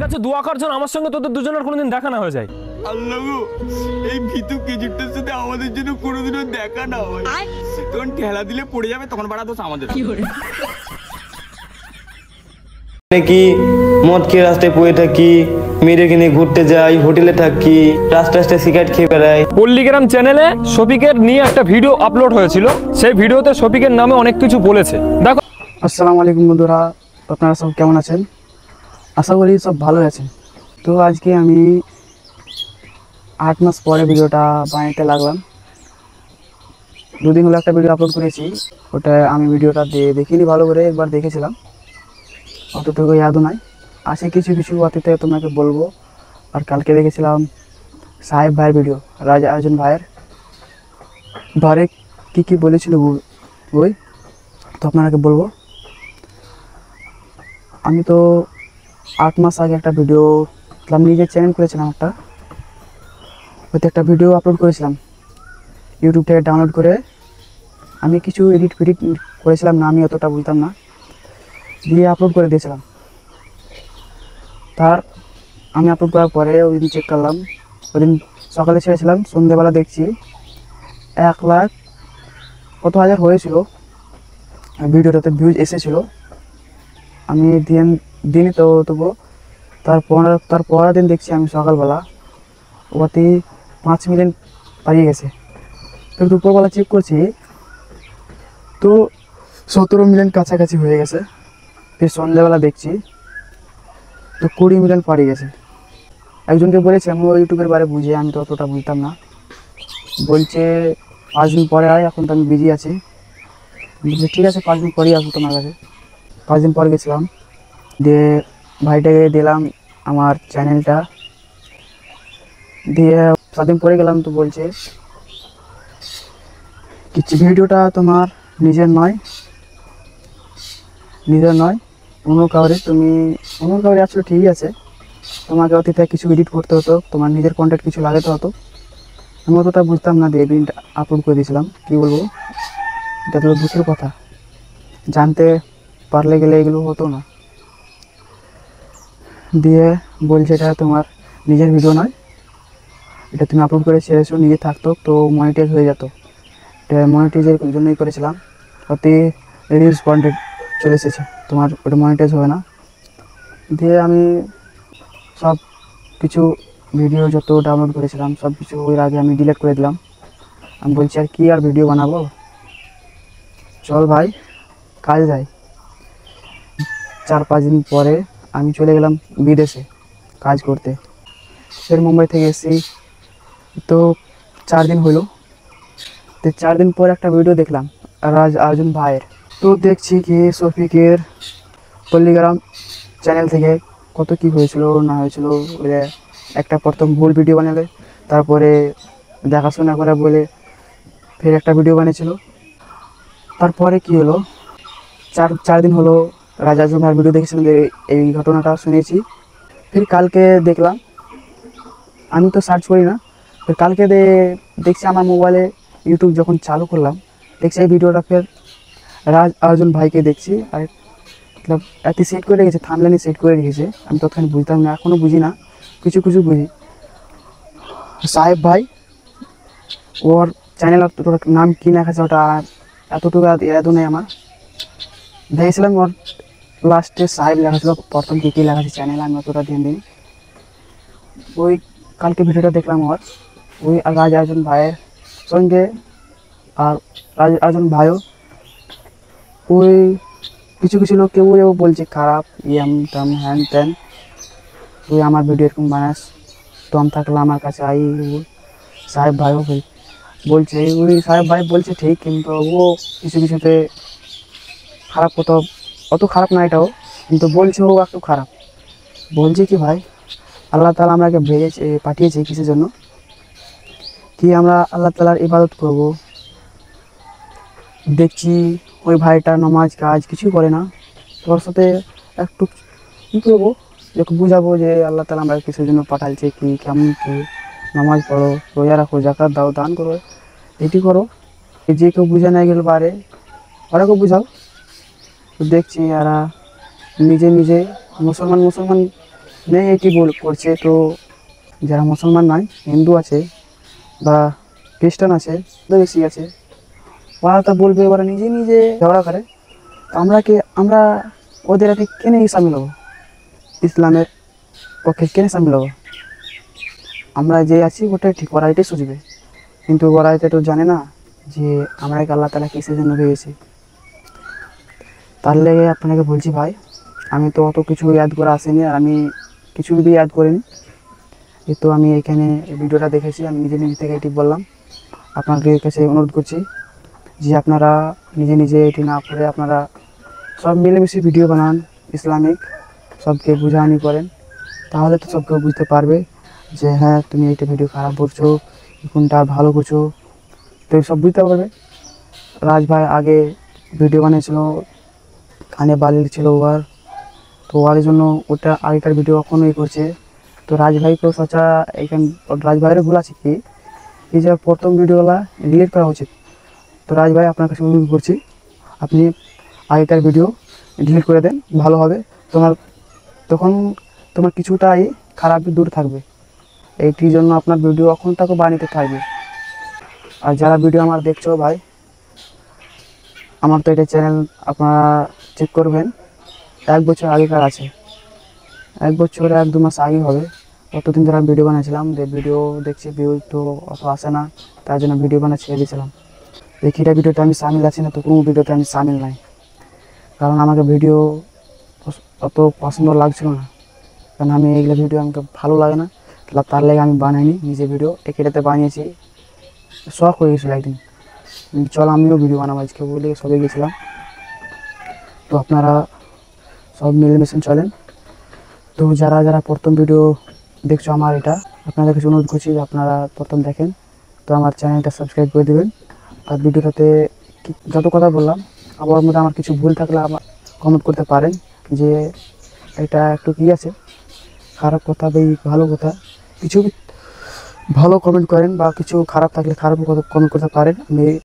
কাছে দোয়া কর যেন আমার সঙ্গে তোদের দুজনের কোনোদিন দেখা না হয়ে যায়। আল্লাহ গো, এই ভিতু কেজিটার সাথে আমাদের জন্য কোনোদিনও দেখা না হয়। তখন ঠেলা দিলে পড়ে যাবে, তখন বাড়া দোষ আমাদের। কি মদ খেয়ে রাস্তায় পড়ে থাকি, মেয়েদেরকে নিয়ে ঘুরতে যাই, হোটেলে থাকি, রাস্তায় রাস্তায় সিগারেট খেয়ে বেড়াই। পল্লীগ্রাম চ্যানেলে শফিকের নিয়ে একটা ভিডিও আপলোড হয়েছিল, সেই ভিডিওতে শফিকের নামে অনেক কিছু বলেছে। দেখো। আসসালামু আলাইকুম বন্ধুরা, আপনারা সব কেমন আছেন? আশা করি সব ভালো আছেন। তো আজকে আমি 8 মাস পরে ভিডিওটা বানাতে লাগলাম। দুদিন হলো একটা ভিডিও আপলোড করেছি, ওটা আমি ভিডিওটা দেখিনি ভালো করে, একবার দেখেছিলাম, অতটুকু ইয়াদও নাই। আছে কিছু কিছু অতীতে তোমাকে বলবো। আর কালকে দেখেছিলাম সাহেব ভাইয়ের ভিডিও, রাজ আয়োজন ভাইয়ের, ধরে কী কী বলেছিল বই, তো আপনাকে বলবো। আমি তো 8 মাস আগে একটা ভিডিও আমি নিজের চ্যানেল করেছিলাম, ওইতে একটা ভিডিও আপলোড করেছিলাম ইউটিউব থেকে ডাউনলোড করে। আমি কিছু এডিট করেছিলাম না, আমি অতটা বলতাম না, দিয়ে আপলোড করে দিয়েছিলাম। আমি আপলোড করার পরে ওই দিন চেক করলাম, ওই দিন সকালে ছেড়েছিলাম, সন্ধ্যেবেলা দেখছি 1 লাখ কত হাজার হয়েছিল ভিডিওটাতে, ভিউজ এসেছিলো। আমি দিনই তো তবু তার পরের দিন দেখছি আমি সকালবেলা ওতে 5 মিলিয়ন পাইয়ে গেছে। তো দুপুরবেলা চেক করছি তো 17 মিলিয়ন কাছাকাছি হয়ে গেছে। ফের সন্ধ্যাবেলা দেখছি তো 20 মিলিয়ন পাড়িয়ে গেছে। একজনকে বলেছি আমি ইউটিউবের বারে বুঝে, আমি তো অতটা বুঝতাম না, বলছে 5 দিন পরে আয়, এখন তো আমি বিজি আছি। বলছে ঠিক আছে 5 দিন পরেই আসবো তোমার কাছে। 5 দিন পরে গেছিলাম, দিয়ে ভাইটাকে দিলাম আমার চ্যানেলটা, দিয়ে 7 দিন পরে গেলাম, তো বলছে কিছু ভিডিওটা তোমার নিজের নয় অন্য কাউরে, তুমি অন্য কাউরে আসলে ঠিকই আছে, তোমাকে অতীতে কিছু এডিট করতে হতো, তোমার নিজের কন্টেন্ট কিছু লাগাতে হতো। আমি অতটা বুঝতাম না, দিয়ে এডিট আপলোড করে দিয়েছিলাম। কী বলবো, এটা তো দুঃখের কথা, জানতে পারলে গেলে এগুলো হতো না। দিয়ে বলছে এটা তোমার নিজের ভিডিও নয়, এটা তুমি আপলোড করে ছেড়েছো, নিজে থাকতো তো মনিটাইজ হয়ে যেত। এটা মনিটাইজের জন্যই করেছিলাম, অতি রিলস কন্টেন্ট চলে এসেছে, তোমার ওটা মনিটাইজ হবে না। দিয়ে আমি সব কিছু ভিডিও যত ডাউনলোড করেছিলাম সব কিছু এর আগে আমি ডিলিট করে দিলাম। আমি বলছি আর কি আর ভিডিও বানাবো, চল ভাই কাজ যাই। 4-5 দিন পরে আমি চলে গেলাম বিদেশে কাজ করতে। ফের মুম্বাই থেকে এসেছি, তো 4 দিন হলো। তো 4 দিন পর একটা ভিডিও দেখলাম রাজ আয়োজন ভাইয়ের, তো দেখছি কি শফিকের পল্লীগ্রাম চ্যানেল থেকে কত কি হয়েছিল না হয়েছিল। বলে একটা প্রথম ভুল ভিডিও বানালে, তারপরে দেখাশোনা করে বলে ফের একটা ভিডিও বানিয়েছিল। তারপরে কি হলো, 4 দিন হলো রাজ আয়োজন ভাইয়ের ভিডিও দেখেছিলাম, এই ঘটনাটা শুনেছি। ফির কালকে দেখলাম, আমি তো সার্চ করি না, ফির কালকে দেখছি আমার মোবাইলে ইউটিউব যখন চালু করলাম, দেখছি এই ভিডিওটা ফের রাজ আয়োজন ভাইকে দেখছি। আর মতলব এত সেট করে রেখেছে, থামলাইনে সেট করে রেখেছে, আমি ততক্ষণ বুঝতাম না, এখনও বুঝি না, কিছু কিছু বুঝি। সাহেব ভাই, ওর চ্যানেল নাম কী লেখা আছে ওটা এতটুকু এত নেই আমার, দেখেছিলাম ওর লাস্টে সাহেব লেখা ছিল, প্রথম কী লেখা আছে চ্যানেল আমি অতটা ধ্যান দিই। ওই কালকে ভিডিওটা দেখলাম ওই রাজ আয়োজন ভাইয়ের সঙ্গে, আর রাজ আয়োজন ভাইও ওই কিছু কিছু লোক কেউ বলছে খারাপ, টাম হ্যান ত্যান, তুই আমার ভিডিও এরকম বানাস, দম থাকলে আমার কাছে আই। সাহেব ভাইও বলছে, ওই সাহেব ভাই বলছে ঠিক, কিন্তু ও কিছু কিছুতে খারাপ, অত খারাপ না এটাও, কিন্তু বলছে ও একটু খারাপ। বলছে কি ভাই, আল্লাহ তাআলা আমাকে পাঠিয়েছে কিসের জন্য, কি আমরা আল্লাহ তাআলার ইবাদত করব। দেখছি ওই ভাইটা নামাজ কাজ কিছুই করে না, তোর সাথে একটু কী করবো, একটু বুঝাবো যে আল্লাহ তাআলা আমরা কিসের জন্য পাঠাইছে, কি কেমন কি, নামাজ পড়ো, রোজা রাখো, জাকাত দাও, দান করো, এটি করো। যে কেউ বুঝে নিয়ে গেল পারে, ওরাকেও বুঝাও। তো দেখছি এরা নিজে মুসলমান নেই এটি করছে, তো যারা মুসলমান নয়, হিন্দু আছে বা খ্রিস্টান আছে, বেশি আছে, ওরা তো বলবে, ওরা নিজে নিজে ঝগড়া করে। তো আমরা ওদের এতে কেনে সামিল হবো? ইসলামের পক্ষে কেনে সামিল হবো? আমরা যে আছি ওটাই ঠিক, ওরা এটাই সুঝবে, কিন্তু ওরা এটা তো জানে না যে আমরা আল্লাহ তাআলা কিসের জন্য পেয়েছি। তার লেগে আপনাকে বলছি ভাই, আমি তো অত কিছু ইয়াদ করে আসিনি, আর আমি কিছু भी ইয়াদ করিনি। এই তো আমি এখানে ভিডিওটা দেখেছি, আমি নিজে নিজে থেকে এটি বললাম। আপনাদের কাছে অনুরোধ করছি যে আপনারা নিজে নিজে এটি না করে আপনারা সব মিলেমিশে ভিডিও বানান, ইসলামিক সবকে বোঝানি করেন, তাহলে তো সব কেউ বুঝতে পারবে যে হ্যাঁ তুমি এইটা ভিডিও খারাপ করছো, কোনটা ভালো করছো, তো সব বুঝতে পারবে। রাজ ভাই আগে ভিডিও বানিয়েছিল, কানে বালির ছিল ওভার, তো ওর জন্য ওটা আগেকার ভিডিও এখনই করছে। তো রাজ ভাইকেও সোচা এখানে রাজ ভাইয়ের ভুল আছে কি, এই যে প্রথম ভিডিওগুলা ডিলিট করা উচিত। তো রাজ ভাই আপনার কাছে অনুরোধ করছি, আপনি আগেকার ভিডিও ডিলিট করে দেন, ভালো হবে। তখন তোমার কিছুটাই খারাপ দূর থাকবে। এইটির জন্য আপনার ভিডিও এখন তাকে বানিয়ে থাকবে। আর যারা ভিডিও আমার দেখছো ভাই, আমার তো এটা চ্যানেল আপনারা চেক করবেন, 1 বছর আগেকার আছে, 1 বছর 1-2 মাস আগে হবে। অতদিন ধরে আমি ভিডিও বানাচ্ছিলাম, যে ভিডিও দেখছি ভিউ তো অত আসে না, তার জন্য ভিডিও বানা ছেড়ে দিয়েছিলাম। দেখিটা ভিডিওটা আমি সামিল আছি না, তো কোনো ভিডিওতে আমি সামিল নাই, কারণ আমাকে ভিডিও অত পছন্দ লাগছিল না, কারণ আমি এইগুলো ভিডিও আমাকে ভালো লাগে না, তার লেগে আমি বানাইনি নিজে ভিডিও। এটাতে বানিয়েছি, শখ হয়ে গেছিলো একদিন, চল আমিও ভিডিও বানাবো আজকে বলে সবে গেছিলাম। তো আপনারা সব মিলেমিশে চলেন। তো যারা যারা প্রথম ভিডিও দেখছো আমার, এটা আপনাদের কাছে অনুরোধ করছি যে আপনারা প্রথম দেখেন, তো আমার চ্যানেলটা সাবস্ক্রাইব করে দেবেন। আর ভিডিওটাতে যত কথা বললাম, আবার মধ্যে আমার কিছু ভুল থাকলে আমার কমেন্ট করতে পারেন, যে এটা একটু কী আছে, খারাপ কথা বা ভালো কথা, কিছু ভালো কমেন্ট করেন, বা কিছু খারাপ থাকলে খারাপ কমেন্ট করতে পারেন। আমি